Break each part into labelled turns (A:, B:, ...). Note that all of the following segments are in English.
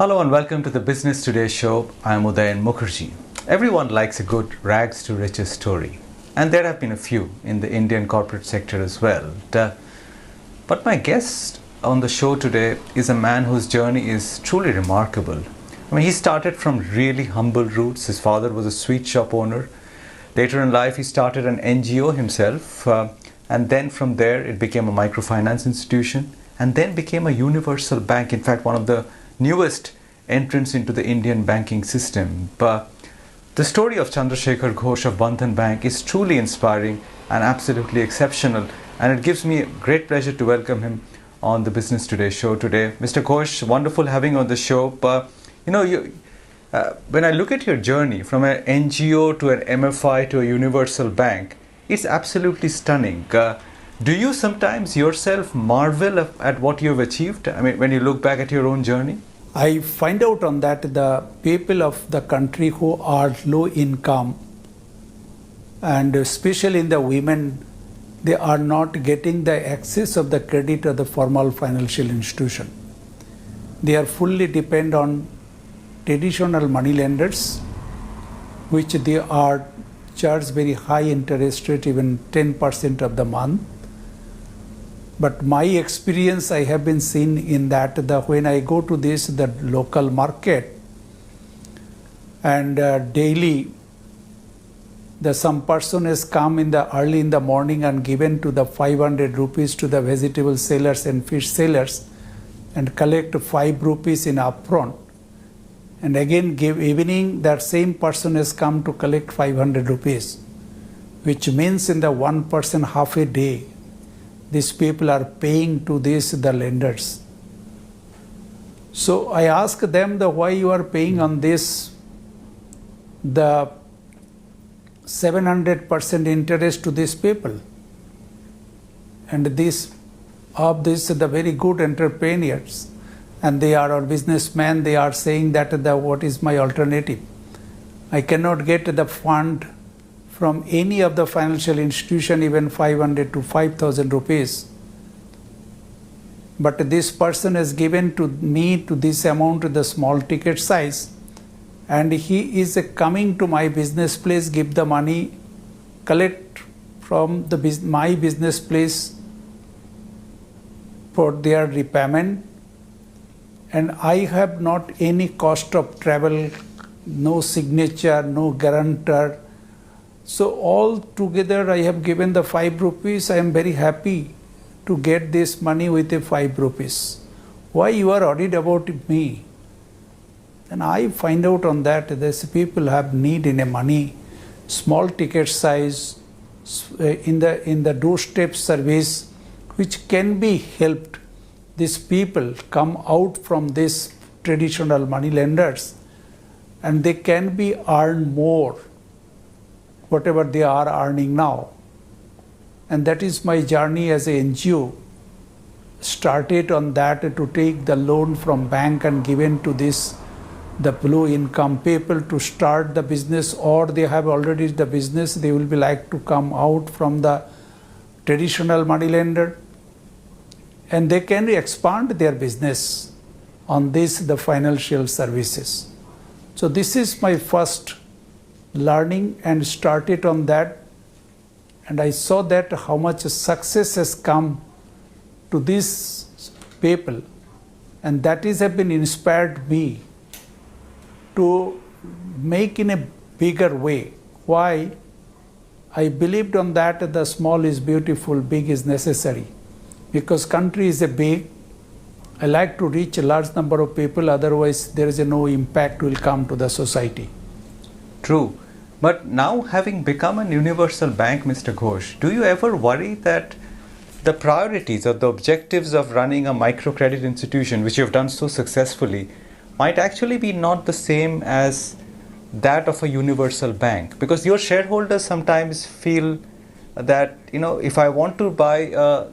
A: Hello and welcome to the Business Today show. I am Udayan Mukherjee. Everyone likes a good rags to riches story, and there have been a few in the Indian corporate sector as well. But my guest on the show today is a man whose journey is truly remarkable. I mean, he started from really humble roots. His father was a sweet shop owner. Later in life, he started an NGO himself, and then from there, it became a microfinance institution, and then became a universal bank. In fact, one of the newest entrance into the Indian banking system. But the story of Chandra Shekhar Ghosh of Bandhan Bank is truly inspiring and absolutely exceptional, and it gives me great pleasure to welcome him on the Business Today show today. Mr. Ghosh, wonderful having you on the show. But when I look at your journey from an NGO to an MFI to a universal bank, it's absolutely stunning. Do you sometimes yourself marvel at what you've achieved? I mean, when you look back at your own journey?
B: I find out on that the people of the country who are low income, and especially in the women, they are not getting the access of the credit of the formal financial institution. They are fully dependent on traditional money lenders, which they are charged very high interest rate, even 10% of the month. But my experience, I have been seen in that when I go to the local market, and daily some person has come early in the morning and given to the 500 rupees to the vegetable sellers and fish sellers, and collect 5 rupees in upfront, and again give evening, that same person has come to collect 500 rupees, which means in the one person half a day, these people are paying to the lenders. So I ask them why you are paying on this the 700% interest to these people. And the very good entrepreneurs, and they are our businessmen, they are saying that what is my alternative? I cannot get the fund from any of the financial institution, even 500 to 5,000 rupees. But this person has given to me to this amount, the small ticket size, and he is coming to my business place, give the money, collect from my business place for their repayment, and I have not any cost of travel, no signature, no guarantor. So all together I have given the 5 rupees. I am very happy to get this money with the 5 rupees. Why you are worried about me? And I find out on that these people have need in a money, small ticket size, in the doorstep service, which can be helped. These people come out from these traditional money lenders, and they can be earn more whatever they are earning now. And that is my journey as a NGO. Started on that to take the loan from bank and given to the low income people to start the business, or they have already the business, they will be like to come out from the traditional money lender, and they can expand their business on the financial services. So this is my first learning, and started on that, and I saw that how much success has come to these people, and that have been inspired me to make in a bigger way. Why? I believed on that the small is beautiful, big is necessary, because country is a big. I like to reach a large number of people, otherwise there is no impact will come to the society.
A: True. But now, having become a universal bank, Mr. Ghosh, do you ever worry that the priorities or the objectives of running a microcredit institution, which you have done so successfully, might actually be not the same as that of a universal bank? Because your shareholders sometimes feel that, if I want to buy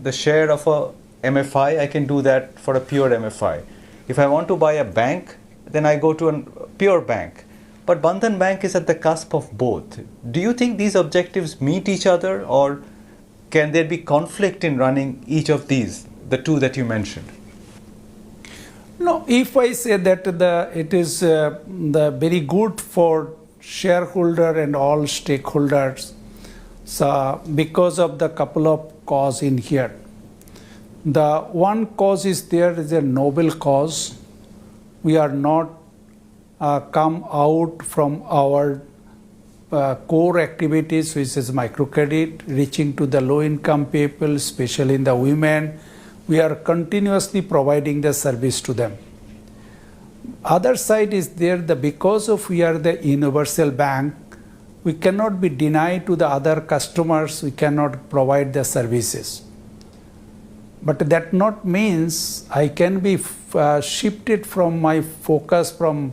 A: the share of a MFI, I can do that for a pure MFI. If I want to buy a bank, then I go to a pure bank. But Bandhan Bank is at the cusp of both. Do you think these objectives meet each other, or can there be conflict in running each of these, the two that you mentioned?
B: No, if I say that it is the very good for shareholder and all stakeholders, so because of the couple of cause in here. The one cause is there is a noble cause. We are not come out from our core activities, which is microcredit, reaching to the low income people, especially in the women. We are continuously providing the service to them. Other side is there, because of we are the universal bank, we cannot be denied to the other customers, we cannot provide the services. But that not means I can be shifted from my focus from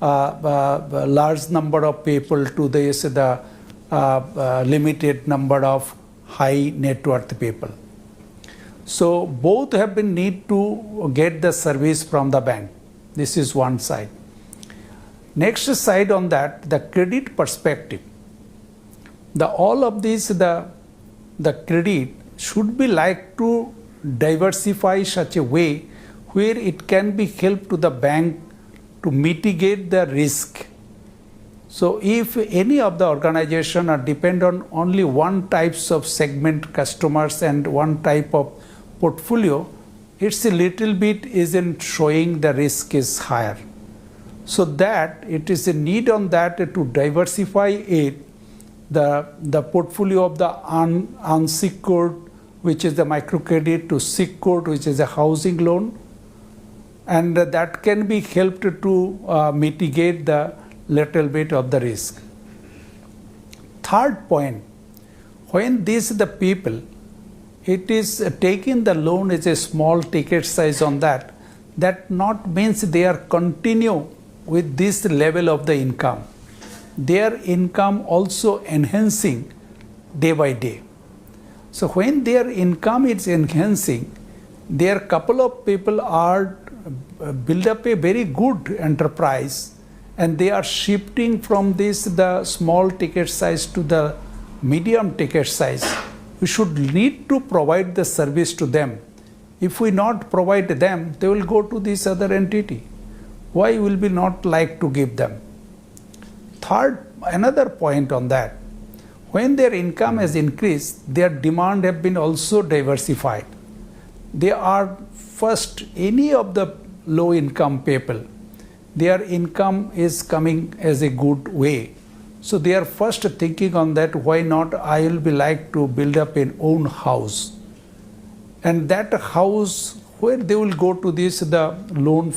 B: a large number of people to the limited number of high net worth people. So both have been need to get the service from the bank. This is one side. Next side on that, the credit perspective. All of these, the credit should be like to diversify such a way where it can be help to the bank to mitigate the risk. So if any of the organization are depend on only one types of segment customers and one type of portfolio, it's a little bit isn't showing the risk is higher. So that it is a need on that to diversify it, the portfolio of the unsecured, which is the microcredit, to secured, which is a housing loan, and that can be helped to mitigate the little bit of the risk. Third point, when the people, it is taking the loan as a small ticket size on that not means they are continue with this level of the income. Their income also enhancing day by day. So when their income is enhancing, their couple of people are build up a very good enterprise, and they are shifting from the small ticket size to the medium ticket size. We should need to provide the service to them. If we not provide them, they will go to this other entity. Why will we not like to give them? Third, another point on that, when their income has increased, their demand have been also diversified. They are first, any of the low income people, their income is coming as a good way. So they are first thinking on that, why not I will be like to build up an own house. And that house, where they will go to the loan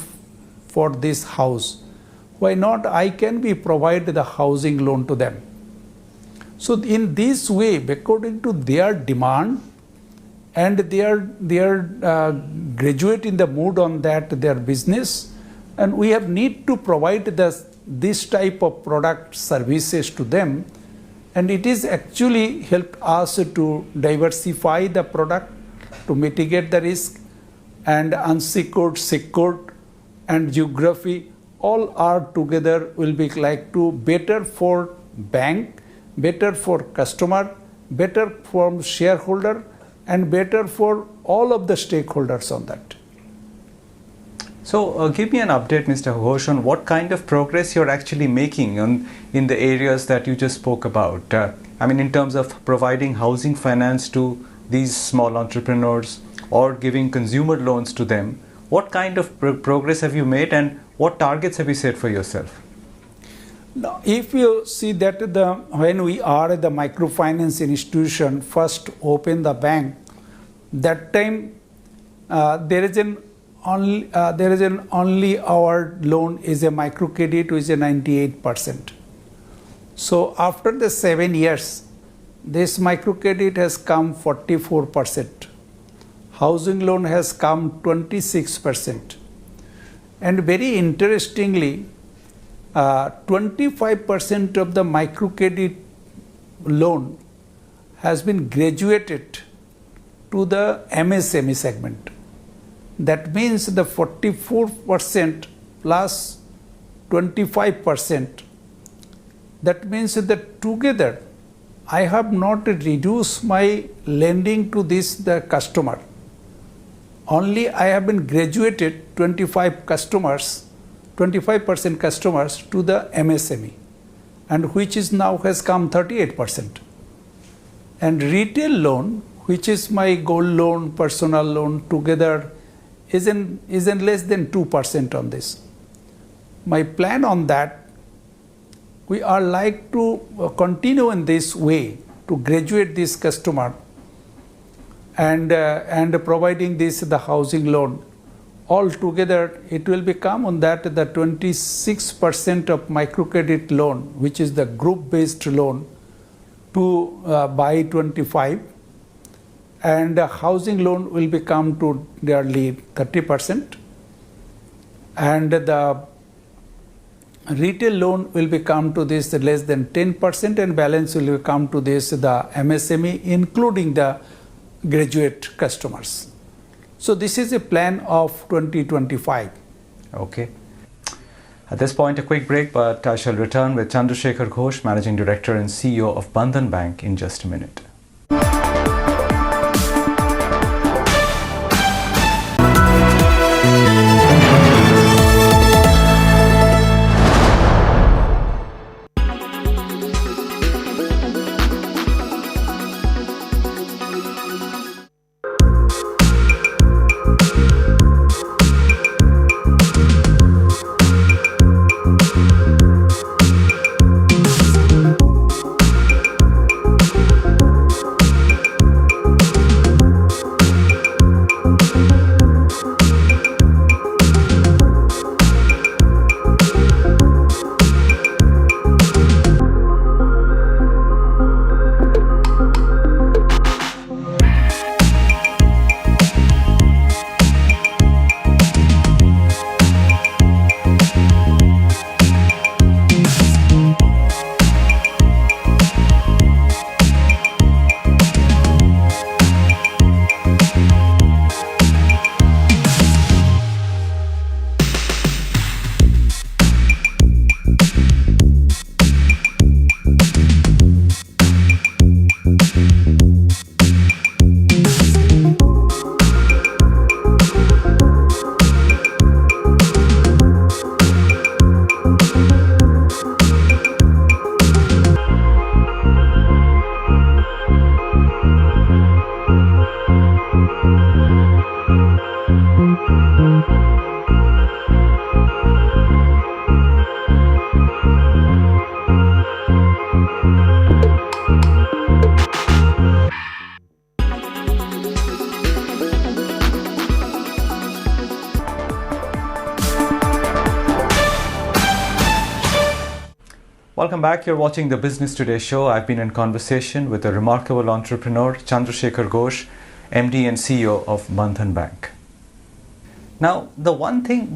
B: for this house. Why not I can be provide the housing loan to them. So in this way, according to their demand, and they are graduate in the mood on that their business, and we have need to provide this type of product services to them, and it is actually helped us to diversify the product, to mitigate the risk, and unsecured, secured, and geography all are together will be like to better for bank, better for customer, better for shareholder, and better for all of the stakeholders on that.
A: So give me an update, Mr. Ghosh, on what kind of progress you're actually making in the areas that you just spoke about. I mean, in terms of providing housing finance to these small entrepreneurs or giving consumer loans to them. What kind of progress have you made, and what targets have you set for yourself?
B: Now, if you see that when we are at the microfinance institution, first open the bank, that time there is an only our loan is a microcredit, which is a 98%. So after the 7 years, this microcredit has come 44%. Housing loan has come 26%. And very interestingly, 25% of the microcredit loan has been graduated to the MSME segment. That means the 44% plus 25%. That means that together I have not reduced my lending to the customer. only I have been graduated 25 customers, 25% customers to the MSME, and which is now has come 38%. And retail loan, which is my gold loan, personal loan together, is in less than 2% on this. My plan on that, we are like to continue in this way to graduate this customer and providing this the housing loan. Altogether, it will become on that the 26% of microcredit loan, which is the group-based loan, to by 25, and the housing loan will become to nearly 30%, and the retail loan will become to this less than 10%, and balance will come to this the MSME, including the graduate customers. So this is a plan of 2025.
A: Okay. At this point, a quick break, but I shall return with Chandra Shekhar Ghosh, Managing Director and CEO of Bandhan Bank, in just a minute. Welcome back. You're watching the Business Today show. I've been in conversation with a remarkable entrepreneur, Chandra Shekhar Ghosh, MD and CEO of Bandhan Bank. Now, the one thing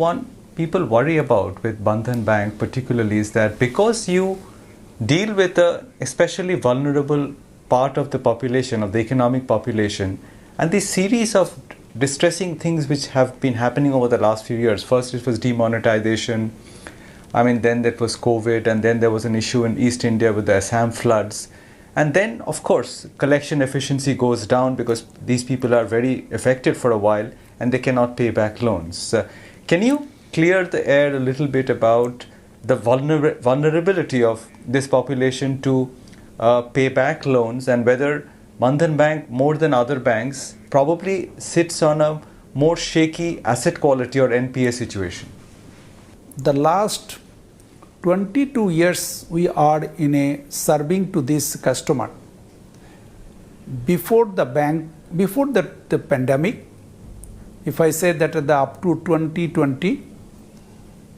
A: people worry about with Bandhan Bank particularly is that because you deal with a especially vulnerable part of the population, of the economic population, and this series of distressing things which have been happening over the last few years. First it was demonetization, then there was COVID, and then there was an issue in East India with the Assam floods. And then, of course, collection efficiency goes down because these people are very affected for a while and they cannot pay back loans. Can you clear the air a little bit about the vulnerability of this population to pay back loans, and whether Bandhan Bank, more than other banks, probably sits on a more shaky asset quality or NPA situation?
B: The last 22 years we are in a serving to this customer. Before the pandemic, if I say that up to 2020,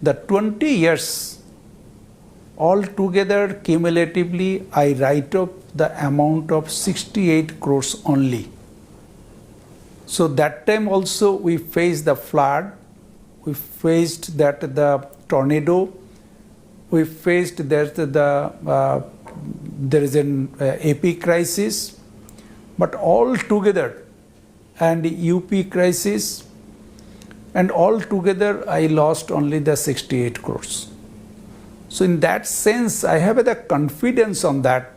B: the 20 years altogether cumulatively I write up the amount of 68 crores only. So that time also we faced the flood, we faced that the tornado, we faced that there is an AP crisis, but all together, and UP crisis, and all together I lost only the 68 crores. So in that sense, I have the confidence on that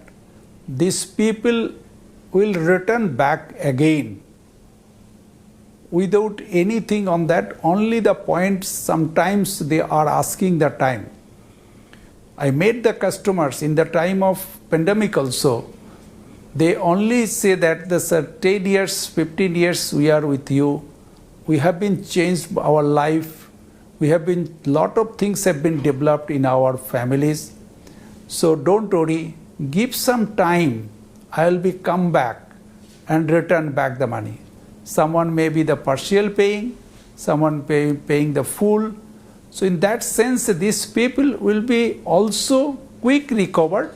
B: these people will return back again. without anything on that, only the points sometimes they are asking the time. I met the customers in the time of pandemic also. They only say that the 10 years, 15 years we are with you. We have been changed our life. We have been, lot of things have been developed in our families. So don't worry, give some time. I will be come back and return back the money. Someone may be the partial paying, someone paying the full. So in that sense, these people will be also quick recovered,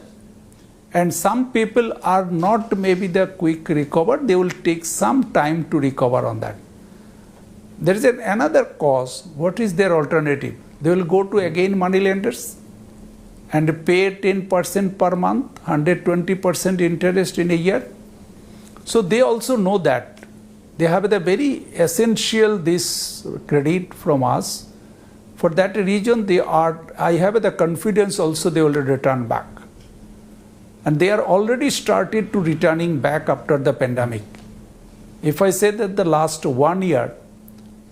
B: and some people are not maybe the quick recovered. They will take some time to recover on that. There is another cause. What is their alternative? They will go to again money lenders and pay 10% per month, 120% interest in a year. So they also know that. They have the very essential this credit from us. For that reason, I have the confidence also they will return back. And they are already started to returning back after the pandemic. If I say that the last 1 year,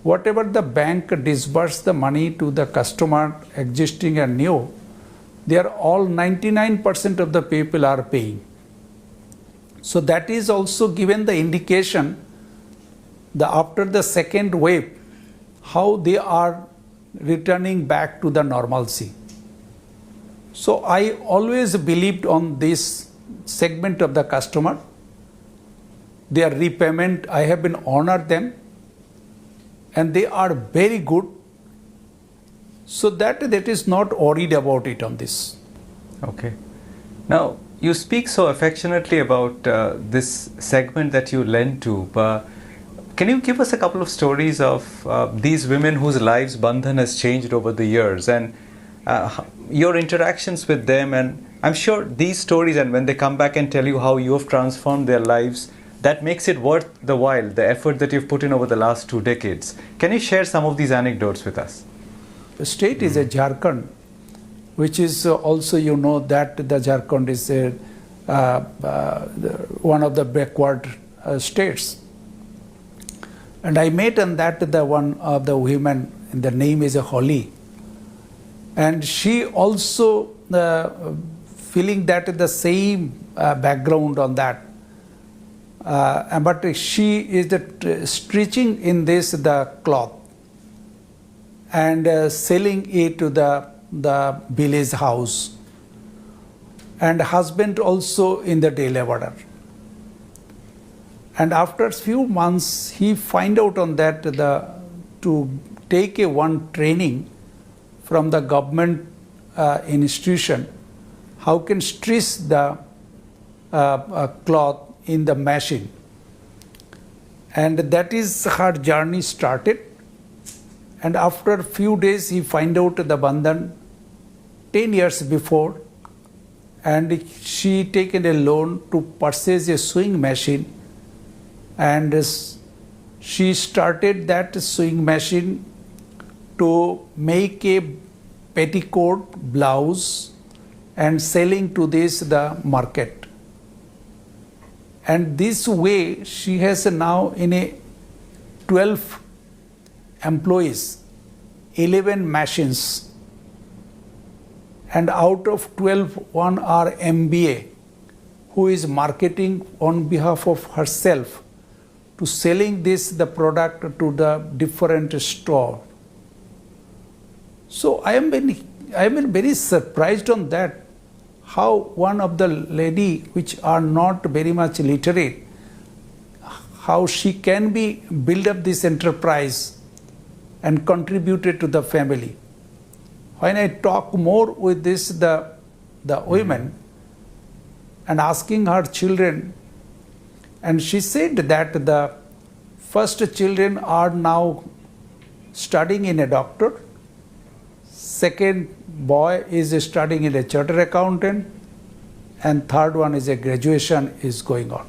B: whatever the bank disbursed the money to the customer, existing and new, they are all 99% of the people are paying. So that is also given the indication after the second wave, how they are returning back to the normalcy. So I always believed on this segment of the customer. Their repayment, I have been honored them, and they are very good. So that is not worried about it on this.
A: Okay. Now, you speak so affectionately about this segment that you lend to. Can you give us a couple of stories of these women whose lives Bandhan has changed over the years, and your interactions with them? And I'm sure these stories, and when they come back and tell you how you have transformed their lives, that makes it worth the while, the effort that you've put in over the last 2 decades. Can you share some of these anecdotes with us?
B: The state is a Jharkhand, which is also, you know, that the Jharkhand is one of the backward states. And I met on that the one of the women, and the name is Holly. And she also feeling that the same background on that. But she is stitching in this the cloth and selling it to the village house, and husband also in the day laborer. And after a few months, he find out on that to take one training from the government institution, how can stitch the cloth in the machine. And that is her journey started. And after a few days, he find out the Bandhan 10 years before, and she taken a loan to purchase a sewing machine. And she started that sewing machine to make a petticoat blouse and selling to the market. And this way she has now in a 12 employees, 11 machines, and out of 12, one are MBA, who is marketing on behalf of herself to selling the product to the different store. So I am very surprised on that, how one of the lady which are not very much literate, how she can be build up this enterprise and contributed to the family. When I talk more with the women and asking her children, and she said that the first children are now studying in a doctor, second boy is studying in a chartered accountant, and third one is a graduation is going on.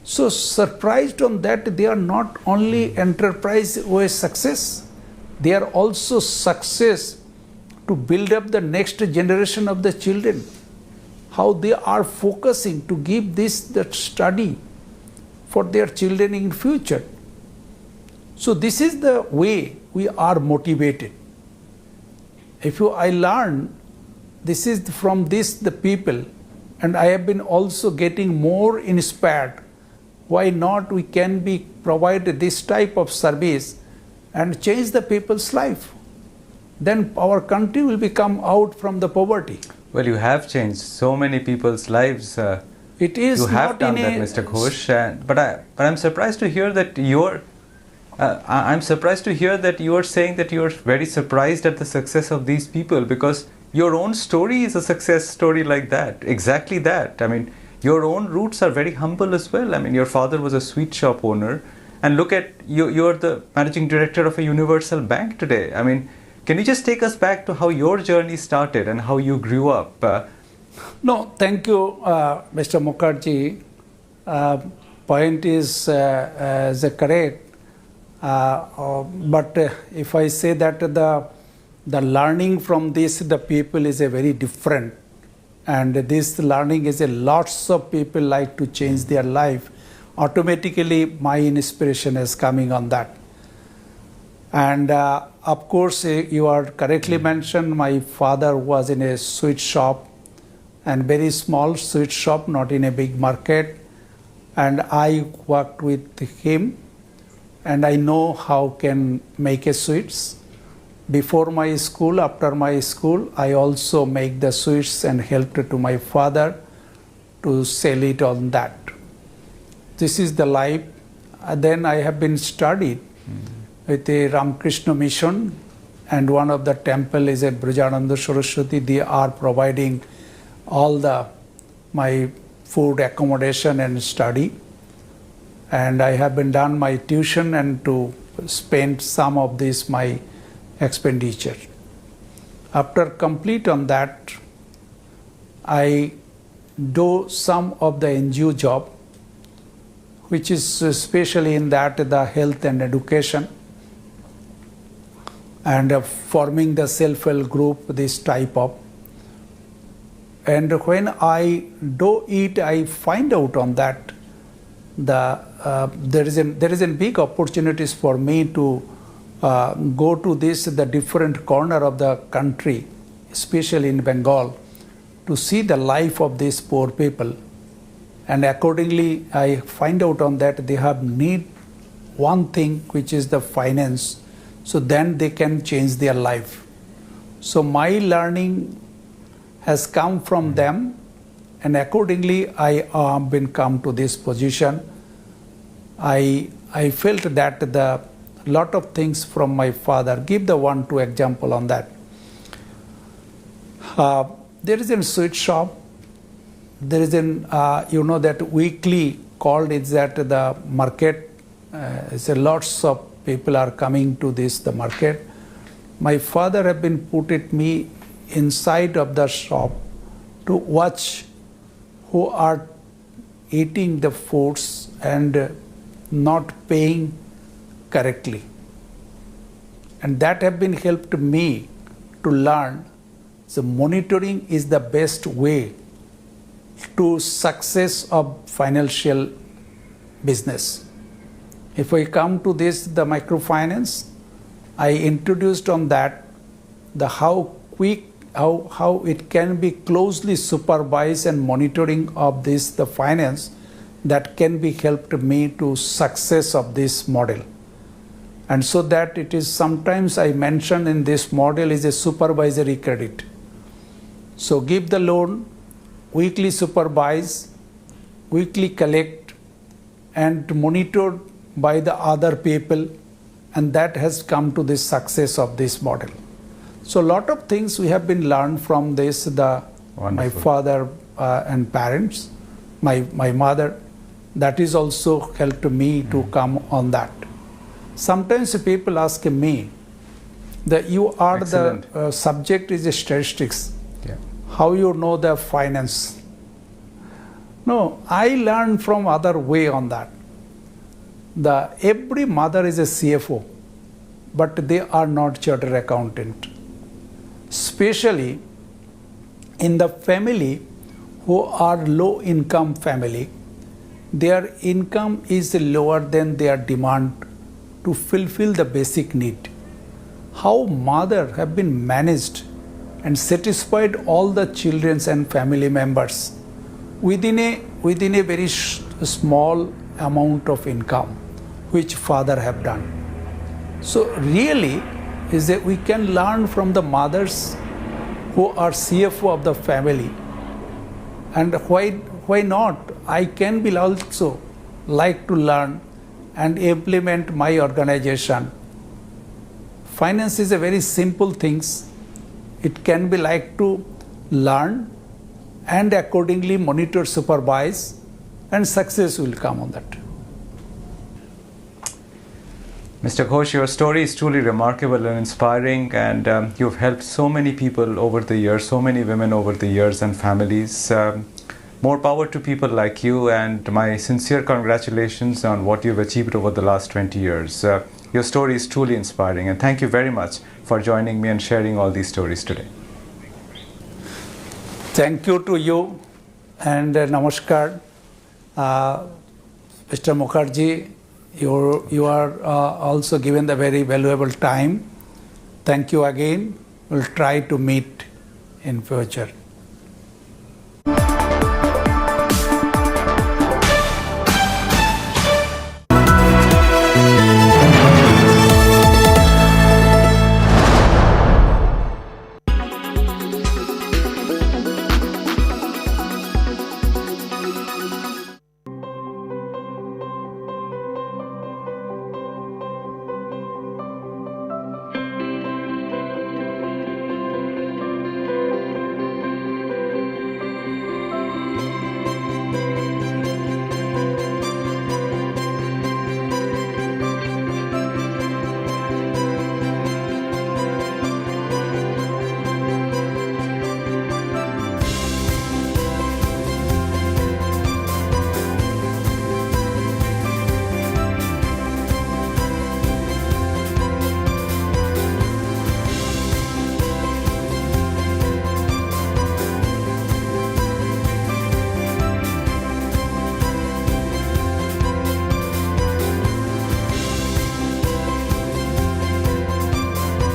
B: So surprised on that, they are not only enterprise with success, they are also success to build up the next generation of the children. How they are focusing to give the study for their children in future. So this is the way we are motivated. I learn this is from the people, and I have been also getting more inspired. Why not we can provide this type of service and change the people's life? Then our country will become out from the poverty.
A: Well, you have changed so many people's lives.
B: It is
A: you have
B: not
A: done
B: in
A: that, Mr. Ghosh. But I'm surprised to hear that I'm surprised to hear that you are saying that you are very surprised at the success of these people, because your own story is a success story like that. Exactly that. I mean, your own roots are very humble as well. I mean, your father was a sweet shop owner, and look at you. You're the managing director of a universal bank today. I mean, can you just take us back to how your journey started and how you grew up?
B: No, thank you, Mr. Mukherjee. Point is correct. But if I say that the learning from the people is a very different, and this learning is lots of people like to change their life. Automatically, my inspiration is coming on that. And of course, you are correctly mentioned, my father was in a sweet shop, and very small sweet shop, not in a big market. And I worked with him, and I know how can make a sweets. Before my school, after my school, I also make the sweets and helped to my father to sell it on that. This is the life. Then I have been studied with the Ramakrishna Mission, and one of the temple is at Brajananda Saraswati. They are providing all my food, accommodation and study. And I have been done my tuition and to spend some of this my expenditure. After complete on that, I do some of the NGO job, which is especially in that the health and education, and forming the self-help group, this type of. And when I do it, I find out on that there is a big opportunities for me to go to the different corner of the country, especially in Bengal, to see the life of these poor people. And accordingly, I find out on that they have need one thing, which is the finance. So then they can change their life. So my learning has come from them, and accordingly I been come to this position. I felt that the lot of things from my father. Give the 1-2 example on that. There is a sweet shop. There is that weekly called is that the market. Lots of people are coming to the market. My father have been put me inside of the shop to watch who are eating the foods and not paying correctly. And that have been helped me to learn the monitoring is the best way to success of financial business. If I come to the microfinance, I introduced on that how it can be closely supervised and monitoring of the finance that can be helped me to success of this model. And so that it is sometimes I mentioned in this model is a supervisory credit. So give the loan, weekly supervise, weekly collect, and monitored by the other people, and that has come to the success of this model. So a lot of things we have been learned from this, my father and parents, my mother, that is also helped me to come on that. Sometimes people ask me that you are
A: Excellent.
B: the subject is statistics.
A: Yeah.
B: How you know the finance? No, I learned from other way on that. Every mother is a CFO, but they are not chartered accountant. Especially in the family who are low income family, their income is lower than their demand to fulfill the basic need. How mother have been managed and satisfied all the children and family members within a very small amount of income which father have done. So really is that we can learn from the mothers who are CFO of the family, and why not? I can be also like to learn and implement my organization. Finance is a very simple things. It can be like to learn and accordingly monitor, supervise, and success will come on that.
A: Mr. Ghosh, your story is truly remarkable and inspiring, and you've helped so many people over the years, so many women over the years and families. More power to people like you, and my sincere congratulations on what you've achieved over the last 20 years. Your story is truly inspiring, and thank you very much for joining me and sharing all these stories today.
B: Thank you to you, and namaskar. Mr. Mukherjee, you are also given the very valuable time. Thank you again. We'll try to meet in future.